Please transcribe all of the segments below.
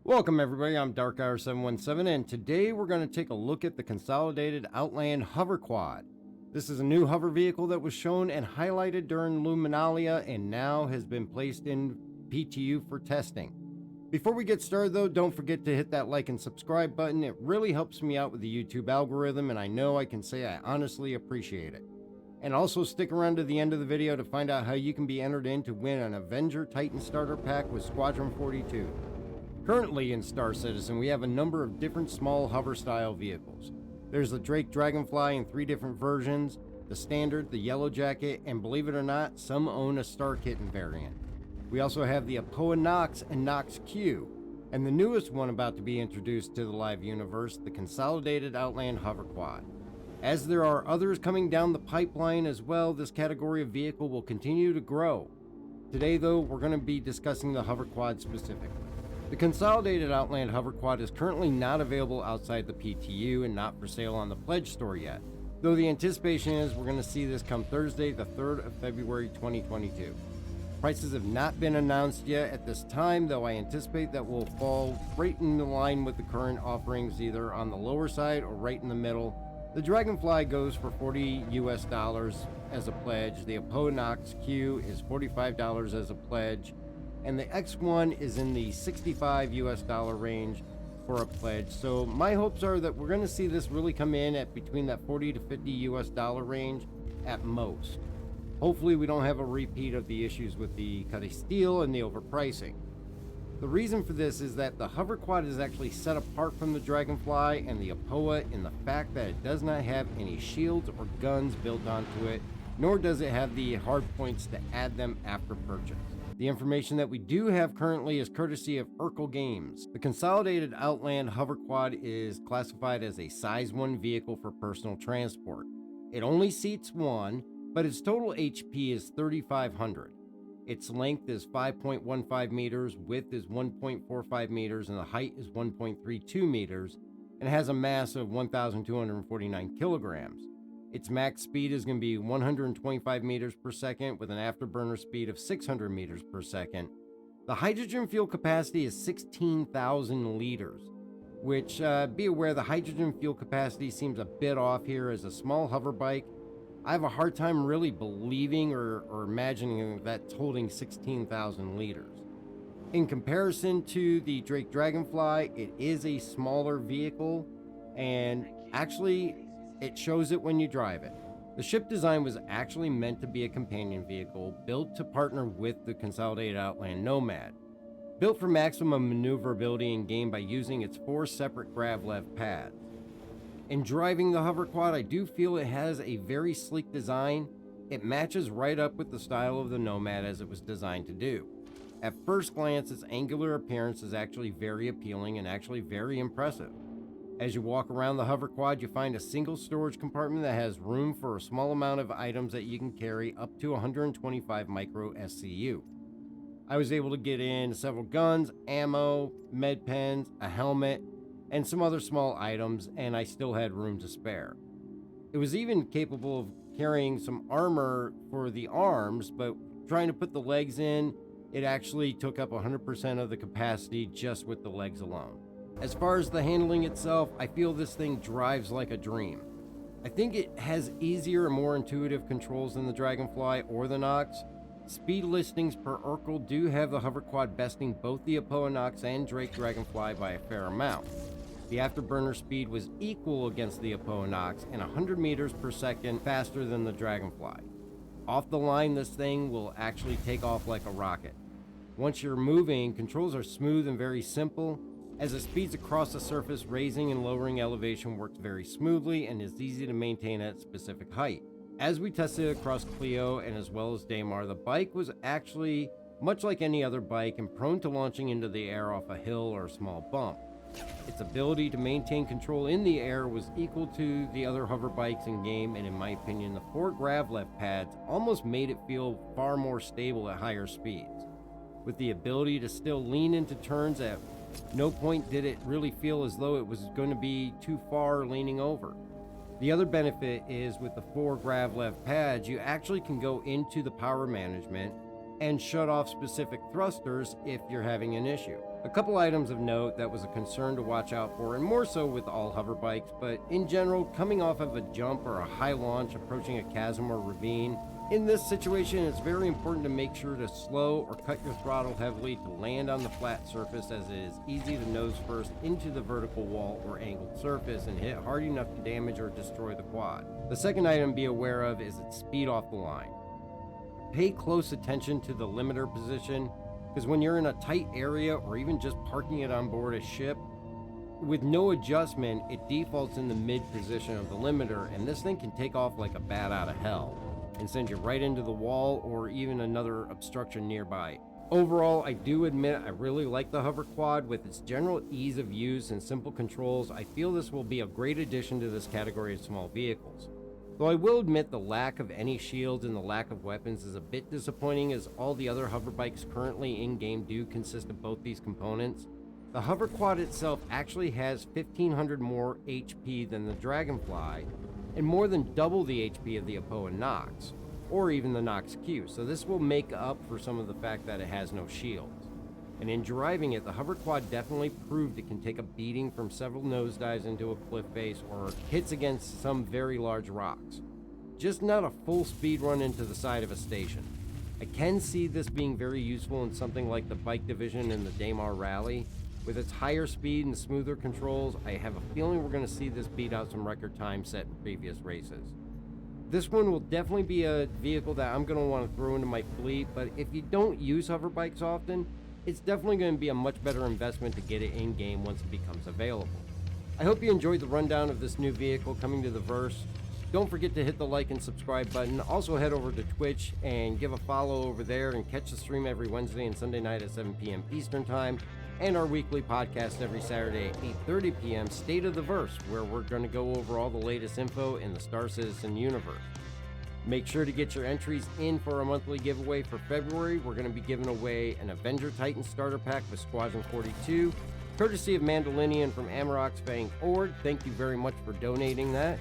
Welcome everybody, I'm DarkHour717 and today we're going to take a look at the Consolidated Outland Hoverquad. This is a new hover vehicle that was shown and highlighted during Luminalia and now has been placed in PTU for testing. Before we get started though, don't forget to hit that like and subscribe button. It really helps me out with the YouTube algorithm and I know I can say I honestly appreciate it. And also stick around to the end of the video to find out how you can be entered in to win an Avenger Titan starter pack with Squadron 42. Currently in Star Citizen, we have a number of different small hover style vehicles. There's the Drake Dragonfly in 3 different versions, the Standard, the Yellow Jacket, and believe it or not, some own a Star Kitten variant. We also have the Auec Nox and Nox Q, and the newest one about to be introduced to the live universe, the Consolidated Outland Hoverquad. As there are others coming down the pipeline as well, this category of vehicle will continue to grow. Today though, we're going to be discussing the Hoverquad specifically. The Consolidated Outland Hoverquad is currently not available outside the PTU and not for sale on the Pledge store yet, though the anticipation is we're going to see this come Thursday, the 3rd of February 2022. Prices have not been announced yet at this time, though I anticipate that will fall right in line with the current offerings, either on the lower side or right in the middle. The Dragonfly goes for $40 US as a pledge, the Auec Nox Q is $45 as a pledge, and the X1 is in the $65 US range for a pledge. So my hopes are that we're going to see this really come in at between that $40 to $50 US range at most. Hopefully we don't have a repeat of the issues with the cut of steel and the overpricing. The reason for this is that the Hoverquad is actually set apart from the Dragonfly and the Auec in the fact that it does not have any shields or guns built onto it, nor does it have the hard points to add them after purchase. The information that we do have currently is courtesy of Auec Games. The Consolidated Outland Hoverquad is classified as a size 1 vehicle for personal transport. It only seats 1, but its total HP is 3,500. Its length is 5.15 meters, width is 1.45 meters, and the height is 1.32 meters, and has a mass of 1,249 kilograms. Its max speed is going to be 125 meters per second with an afterburner speed of 600 meters per second. The hydrogen fuel capacity is 16,000 liters, which be aware the hydrogen fuel capacity seems a bit off here as a small hover bike. I have a hard time really believing or imagining that's holding 16,000 liters. In comparison to the Drake Dragonfly, it is a smaller vehicle and actually it shows it when you drive it. The ship design was actually meant to be a companion vehicle built to partner with the Consolidated Outland Nomad. Built for maximum maneuverability in game by using its 4 separate grav-lev pads. In driving the Hoverquad, I do feel it has a very sleek design. It matches right up with the style of the Nomad as it was designed to do. At first glance, its angular appearance is actually very appealing and actually very impressive. As you walk around the Hoverquad, you find a single storage compartment that has room for a small amount of items that you can carry up to 125 micro SCU. I was able to get in several guns, ammo, med pens, a helmet, and some other small items, and I still had room to spare. It was even capable of carrying some armor for the arms, but trying to put the legs in, it actually took up 100% of the capacity just with the legs alone. As far as the handling itself, I feel this thing drives like a dream. I think it has easier and more intuitive controls than the Dragonfly or the Nox. Speed listings per Auec do have the Hoverquad besting both the Auec Nox and Drake Dragonfly by a fair amount. The afterburner speed was equal against the Auec Nox and 100 meters per second faster than the Dragonfly. Off the line, this thing will actually take off like a rocket. Once you're moving, controls are smooth and very simple. As it speeds across the surface, raising and lowering elevation works very smoothly and is easy to maintain at specific height. As we tested across Clio and as well as Daymar, the bike was actually much like any other bike and prone to launching into the air off a hill or a small bump. Its ability to maintain control in the air was equal to the other hover bikes in game, and in my opinion, the 4 grav-lev pads almost made it feel far more stable at higher speeds. With the ability to still lean into turns, at no point did it really feel as though it was going to be too far leaning over. The other benefit is with the 4 grav-lev pads, you actually can go into the power management and shut off specific thrusters if you're having an issue. A couple items of note that was a concern to watch out for, and more so with all hover bikes, but in general, coming off of a jump or a high launch approaching a chasm or ravine, in this situation it's very important to make sure to slow or cut your throttle heavily to land on the flat surface, as it is easy to nose first into the vertical wall or angled surface and hit hard enough to damage or destroy the quad. The second item to be aware of is its speed off the line. Pay close attention to the limiter position, because when you're in a tight area or even just parking it on board a ship, with no adjustment, it defaults in the mid position of the limiter, and this thing can take off like a bat out of hell and send you right into the wall or even another obstruction nearby. Overall, I do admit I really like the Hoverquad. With its general ease of use and simple controls, I feel this will be a great addition to this category of small vehicles. Though I will admit the lack of any shields and the lack of weapons is a bit disappointing, as all the other hover bikes currently in-game do consist of both these components. The Hoverquad itself actually has 1500 more HP than the Dragonfly, and more than double the HP of the Apoa Nox, or even the Nox Q, so this will make up for some of the fact that it has no shields. And in driving it, the Hoverquad definitely proved it can take a beating from several nosedives into a cliff face or hits against some very large rocks. Just not a full speed run into the side of a station. I can see this being very useful in something like the bike division in the Daymar Rally. With its higher speed and smoother controls, I have a feeling we're going to see this beat out some record times set in previous races. This one will definitely be a vehicle that I'm going to want to throw into my fleet, but if you don't use hover bikes often, it's definitely going to be a much better investment to get it in-game once it becomes available. I hope you enjoyed the rundown of this new vehicle coming to the Verse. Don't forget to hit the like and subscribe button. Also head over to Twitch and give a follow over there, and catch the stream every Wednesday and Sunday night at 7 p.m. Eastern Time, and our weekly podcast every Saturday at 8:30 p.m. State of the Verse, where we're going to go over all the latest info in the Star Citizen universe. Make sure to get your entries in for our monthly giveaway for February. We're going to be giving away an Avenger Titan starter pack with Squadron 42, courtesy of Mandalorian from Amarok's Fang Ord. Thank you very much for donating that.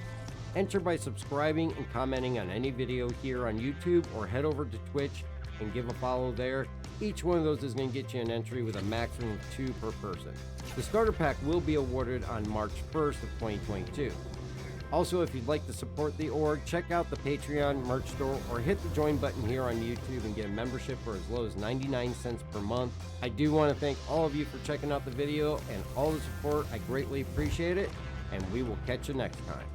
Enter by subscribing and commenting on any video here on YouTube, or head over to Twitch and give a follow there. Each one of those is going to get you an entry with a maximum of 2 per person. The starter pack will be awarded on March 1st of 2022. Also, if you'd like to support the org, check out the Patreon merch store or hit the join button here on YouTube and get a membership for as low as 99 cents per month. I do want to thank all of you for checking out the video and all the support. I greatly appreciate it, and we will catch you next time.